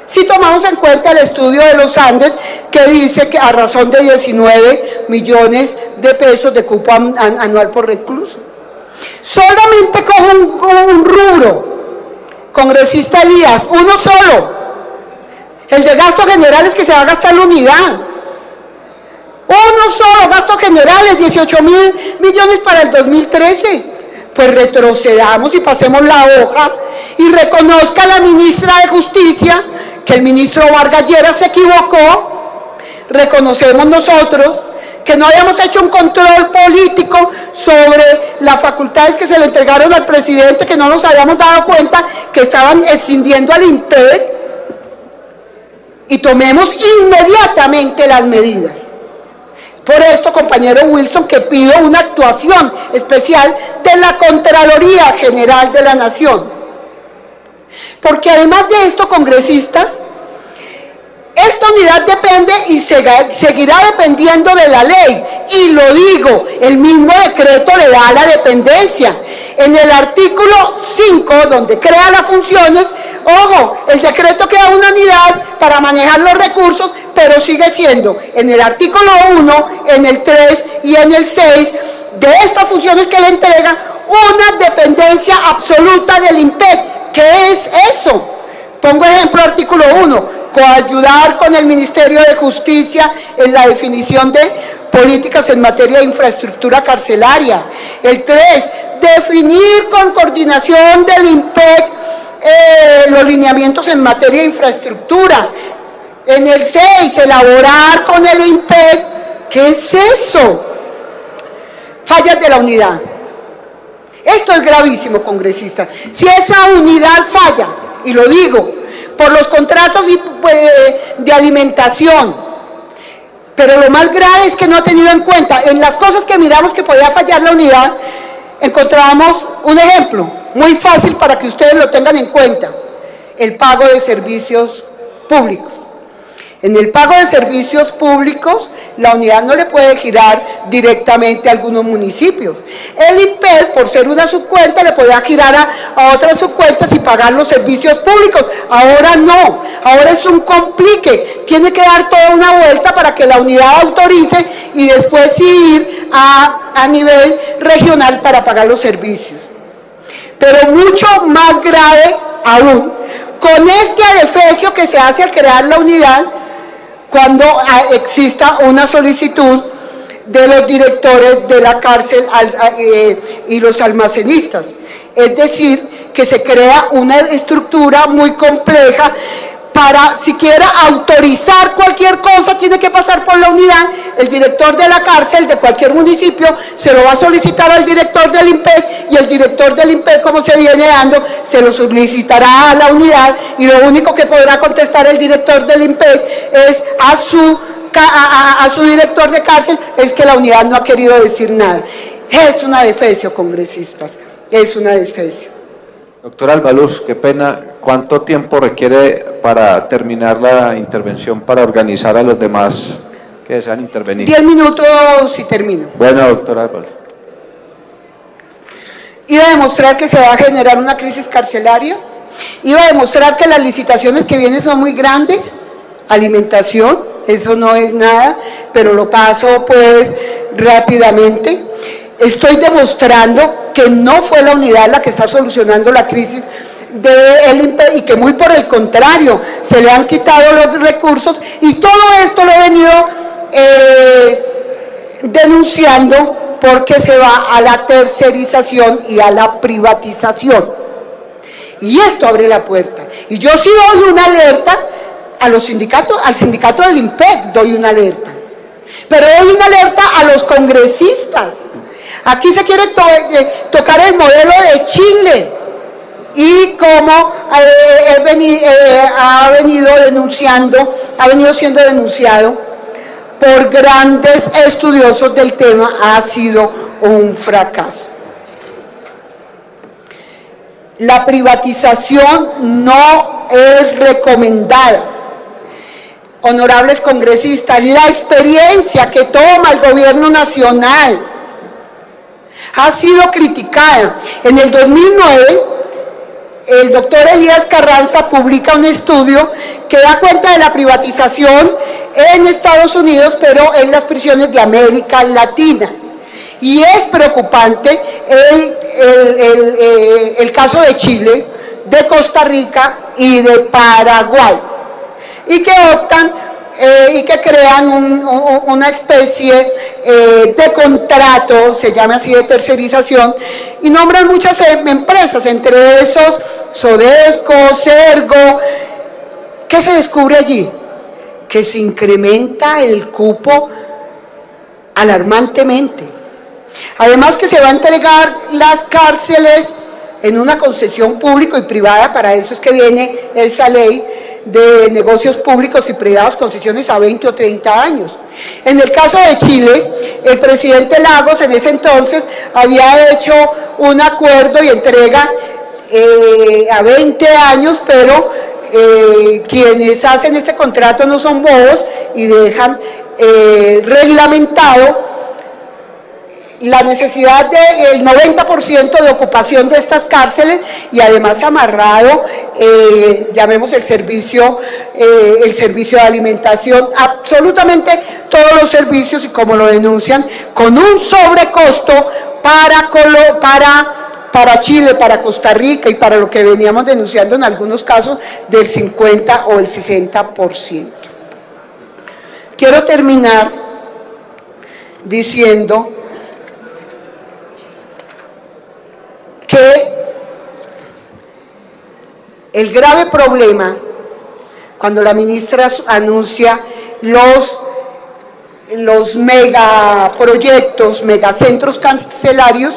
Si tomamos en cuenta el estudio de los Andes, que dice que a razón de 19 millones de pesos de cupo anual por recluso. Solamente cojo un rubro, congresista Elías, uno solo, el de gastos generales que se va a gastar la unidad. Uno solo, gastos generales, 18.000 millones para el 2013. Pues retrocedamos y pasemos la hoja y reconozca a la ministra de Justicia que el ministro Vargas Lleras se equivocó. Reconocemos nosotros que no habíamos hecho un control político sobre las facultades que se le entregaron al presidente, que no nos habíamos dado cuenta que estaban escindiendo al INPED, y tomemos inmediatamente las medidas. Por esto, compañero Wilson, que pido una actuación especial de la Contraloría General de la Nación. Porque además de esto, congresistas, esta unidad depende y seguirá dependiendo de la ley. Y lo digo, el mismo decreto le da la dependencia. En el artículo 5, donde crea las funciones, ojo, el decreto crea una unidad para manejar los recursos, pero sigue siendo en el artículo 1, en el 3 y en el 6, de estas funciones que le entrega, una dependencia absoluta del INPED. ¿Qué es eso? Pongo ejemplo, artículo 1, coayudar con el Ministerio de Justicia en la definición de políticas en materia de infraestructura carcelaria. El 3, definir con coordinación del INPEC los lineamientos en materia de infraestructura. En el 6, elaborar con el INPEC. ¿Qué es eso? Fallas de la unidad. Esto es gravísimo, congresistas. Si esa unidad falla, y lo digo, por los contratos de alimentación, pero lo más grave es que no ha tenido en cuenta, en las cosas que miramos que podía fallar la unidad, encontramos un ejemplo muy fácil para que ustedes lo tengan en cuenta: el pago de servicios públicos. En el pago de servicios públicos, la unidad no le puede girar directamente a algunos municipios. El INPED, por ser una subcuenta, le podía girar a otras subcuentas y pagar los servicios públicos. Ahora no, ahora es un complique. Tiene que dar toda una vuelta para que la unidad autorice y después ir a nivel regional para pagar los servicios. Pero mucho más grave aún, con este adefesio que se hace al crear la unidad, cuando exista una solicitud de los directores de la cárcel y los almacenistas. Es decir, que se crea una estructura muy compleja para siquiera autorizar cualquier cosa, tiene que pasar por la unidad. El director de la cárcel de cualquier municipio se lo va a solicitar al director del INPEC, y el director del INPEC, como se viene dando, se lo solicitará a la unidad, y lo único que podrá contestar el director del INPEC es a su director de cárcel, es que la unidad no ha querido decir nada. Es una adefesio, congresistas, es una adefesio. Doctora Albaluz, qué pena, ¿cuánto tiempo requiere para terminar la intervención, para organizar a los demás que desean intervenir? 10 minutos y termino. Bueno, doctora Albaluz. Iba a demostrar que se va a generar una crisis carcelaria, iba a demostrar que las licitaciones que vienen son muy grandes, alimentación, eso no es nada, pero lo paso pues rápidamente. Estoy demostrando que no fue la unidad la que está solucionando la crisis del INPEC y que muy por el contrario se le han quitado los recursos, y todo esto lo he venido denunciando porque se va a la tercerización y a la privatización. Y esto abre la puerta. Y yo sí doy una alerta a los sindicatos, al sindicato del INPEC doy una alerta. Pero doy una alerta a los congresistas. Aquí se quiere tocar el modelo de Chile. Y como ha venido siendo denunciado por grandes estudiosos del tema, ha sido un fracaso. La privatización no es recomendada. Honorables congresistas, la experiencia que toma el gobierno nacional ha sido criticada. En el 2009, el doctor Elías Carranza publica un estudio que da cuenta de la privatización en Estados Unidos, pero en las prisiones de América Latina. Y es preocupante el caso de Chile, de Costa Rica y de Paraguay, y que optan y que crean una especie de contrato, se llama así, de tercerización, y nombran muchas empresas, entre esos Sodesco, Sergo. ¿Qué se descubre allí? Que se incrementa el cupo alarmantemente. Además que se va a entregar las cárceles en una concesión público y privada, para eso es que viene esa ley de negocios públicos y privados, concesiones a 20 o 30 años. En el caso de Chile, el presidente Lagos en ese entonces había hecho un acuerdo y entrega a 20 años, pero quienes hacen este contrato no son bobos y dejan reglamentado la necesidad del 90% de ocupación de estas cárceles, y además amarrado, llamemos el servicio de alimentación, absolutamente todos los servicios, y como lo denuncian, con un sobrecosto para Chile, para Costa Rica y para lo que veníamos denunciando en algunos casos del 50 o el 60%. Quiero terminar diciendo que el grave problema, cuando la ministra anuncia los megaproyectos, megacentros carcelarios,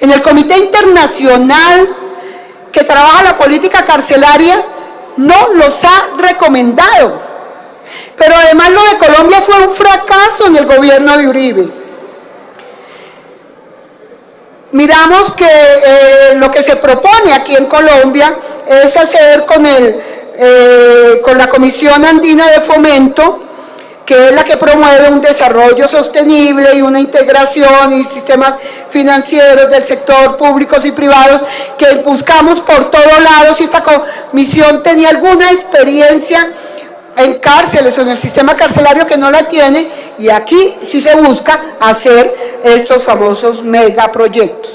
en el Comité Internacional que trabaja la política carcelaria no los ha recomendado. Pero además lo de Colombia fue un fracaso en el gobierno de Uribe. Miramos que lo que se propone aquí en Colombia es hacer con la Comisión Andina de Fomento, que es la que promueve un desarrollo sostenible y una integración y sistemas financieros del sector públicos y privados, que buscamos por todos lados, y esta comisión tenía alguna experiencia en cárceles o en el sistema carcelario, que no la tiene, y aquí sí se busca hacer estos famosos megaproyectos.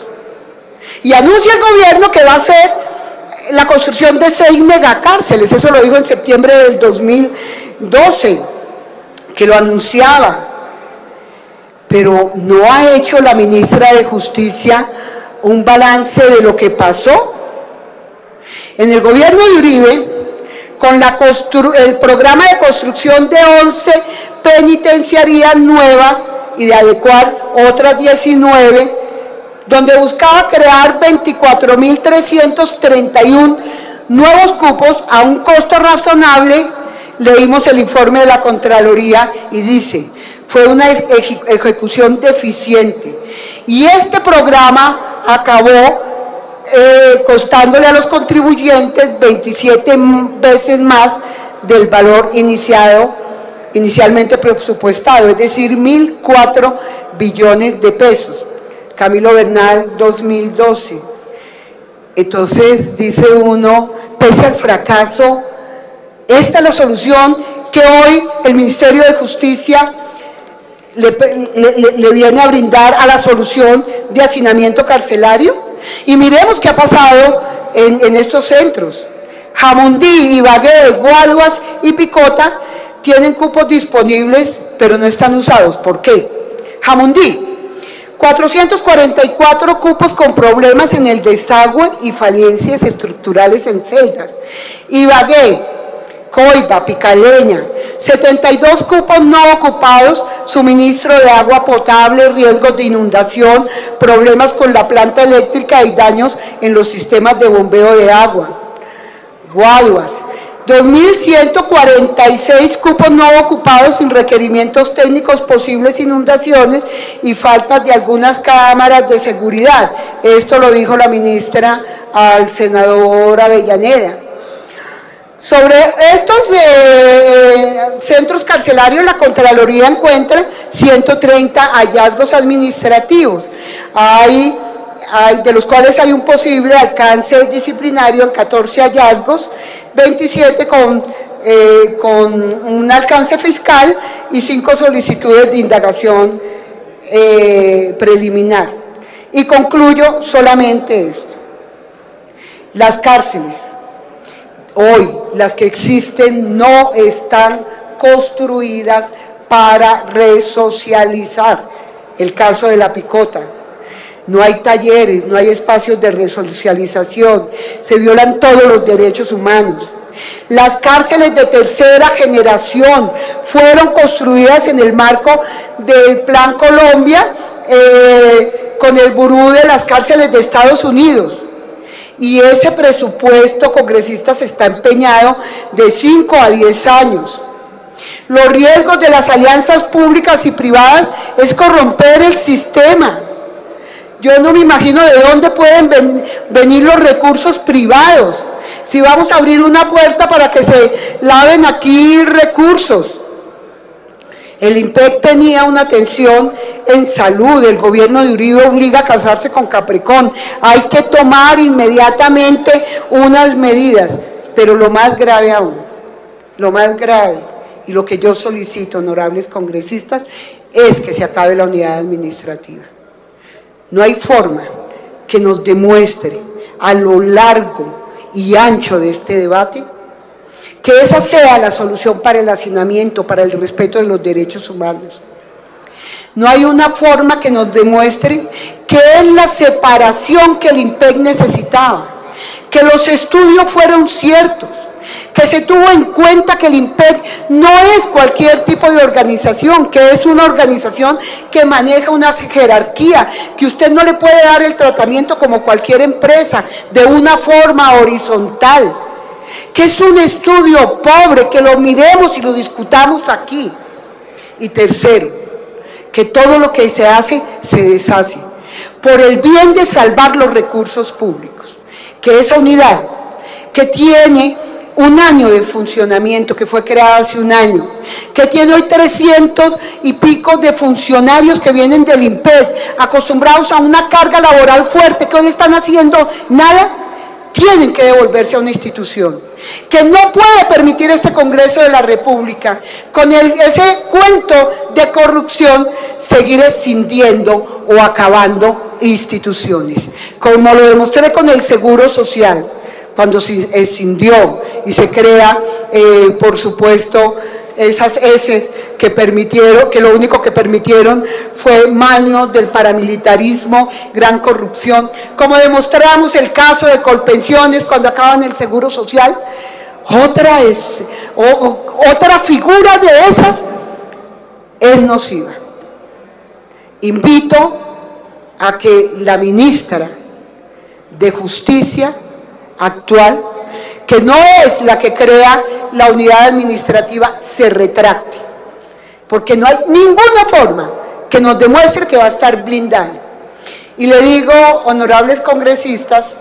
Y anuncia el gobierno que va a hacer la construcción de 6 megacárceles, eso lo dijo en septiembre del 2012, que lo anunciaba, pero no ha hecho la ministra de Justicia un balance de lo que pasó. En el gobierno de Uribe, con el programa de construcción de 11 penitenciarías nuevas y de adecuar otras 19, donde buscaba crear 24.331 nuevos cupos a un costo razonable. Leímos el informe de la Contraloría y dice, fue una ejecución deficiente. Y este programa acabó costándole a los contribuyentes 27 veces más del valor inicialmente presupuestado, es decir, 1.004 billones de pesos. Camilo Bernal, 2012. Entonces dice uno, pese al fracaso, esta es la solución que hoy el Ministerio de Justicia le viene a brindar a la solución de hacinamiento carcelario. Y miremos qué ha pasado en estos centros. Jamundí, Ibagué, Guaduas y Picota tienen cupos disponibles, pero no están usados. ¿Por qué? Jamundí, 444 cupos con problemas en el desagüe y falencias estructurales en celdas. Ibagué, Coiba, Picaleña, 72 cupos no ocupados, suministro de agua potable, riesgos de inundación, problemas con la planta eléctrica y daños en los sistemas de bombeo de agua. Guaduas, 2.146 cupos no ocupados sin requerimientos técnicos, posibles inundaciones y faltas de algunas cámaras de seguridad. Esto lo dijo la ministra al senador Avellaneda. Sobre estos centros carcelarios, la Contraloría encuentra 130 hallazgos administrativos, de los cuales hay un posible alcance disciplinario en 14 hallazgos, 27 con un alcance fiscal y 5 solicitudes de indagación preliminar. Y concluyo solamente esto: las cárceles hoy, las que existen, no están construidas para resocializar. El caso de la Picota. No hay talleres, no hay espacios de resocialización, se violan todos los derechos humanos. Las cárceles de tercera generación fueron construidas en el marco del Plan Colombia con el Buró de las cárceles de Estados Unidos. Y ese presupuesto, congresistas, está empeñado de 5 a 10 años. Los riesgos de las alianzas públicas y privadas es corromper el sistema. Yo no me imagino de dónde pueden venir los recursos privados. Si vamos a abrir una puerta para que se laven aquí recursos. El IMPEC tenía una atención en salud, el gobierno de Uribe obliga a casarse con Capricorn. Hay que tomar inmediatamente unas medidas, pero lo más grave aún, lo más grave y lo que yo solicito, honorables congresistas, es que se acabe la unidad administrativa. No hay forma que nos demuestre a lo largo y ancho de este debate que esa sea la solución para el hacinamiento, para el respeto de los derechos humanos. No hay una forma que nos demuestre que es la separación que el IMPEC necesitaba, que los estudios fueron ciertos, que se tuvo en cuenta que el IMPEC no es cualquier tipo de organización, que es una organización que maneja una jerarquía, que usted no le puede dar el tratamiento como cualquier empresa, de una forma horizontal, que es un estudio pobre, que lo miremos y lo discutamos aquí. Y tercero, que todo lo que se hace se deshace, por el bien de salvar los recursos públicos, que esa unidad que tiene un año de funcionamiento, que fue creada hace un año, que tiene hoy 300 y pico de funcionarios que vienen del IMPEC, acostumbrados a una carga laboral fuerte, que hoy están haciendo nada, tienen que devolverse a una institución, que no puede permitir este Congreso de la República, con ese cuento de corrupción, seguir escindiendo o acabando instituciones, como lo demostré con el Seguro Social, cuando se escindió y se crea, por supuesto, esas S que permitieron, que lo único que permitieron fue manos del paramilitarismo, gran corrupción, como demostramos el caso de Colpensiones cuando acaban el Seguro Social. Otra figura de esas es nociva. Invito a que la ministra de Justicia actual, que no es la que crea la unidad administrativa, se retracte, porque no hay ninguna forma que nos demuestre que va a estar blindada. Y le digo, honorables congresistas,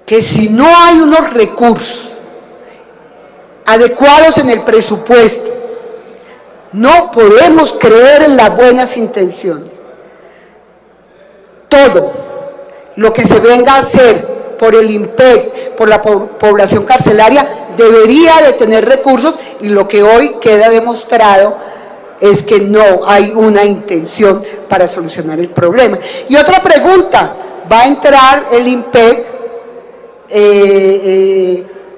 que si no hay unos recursos adecuados en el presupuesto, no podemos creer en las buenas intenciones. Todo lo que se venga a hacer por el IMPEC, por la población carcelaria, debería de tener recursos, y lo que hoy queda demostrado es que no hay una intención para solucionar el problema. Y otra pregunta, va a entrar el IMPEC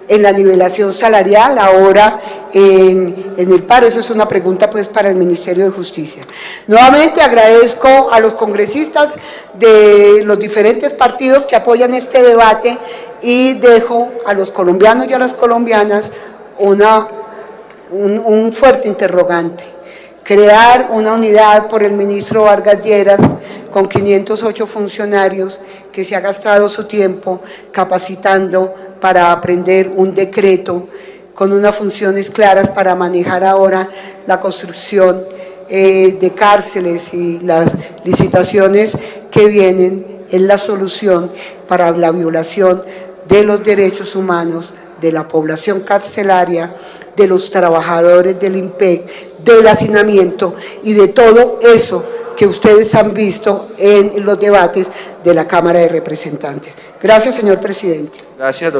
en la nivelación salarial ahora en el paro. Eso es una pregunta pues para el Ministerio de Justicia. Nuevamente agradezco a los congresistas de los diferentes partidos que apoyan este debate y dejo a los colombianos y a las colombianas un fuerte interrogante. Crear una unidad por el ministro Vargas Lleras con 508 funcionarios que se ha gastado su tiempo capacitando para aprender un decreto con unas funciones claras para manejar ahora la construcción de cárceles y las licitaciones que vienen en la solución para la violación de los derechos humanos de la población carcelaria, de los trabajadores del IMPEC, del hacinamiento y de todo eso que ustedes han visto en los debates de la Cámara de Representantes. Gracias, señor presidente. Gracias, doctor.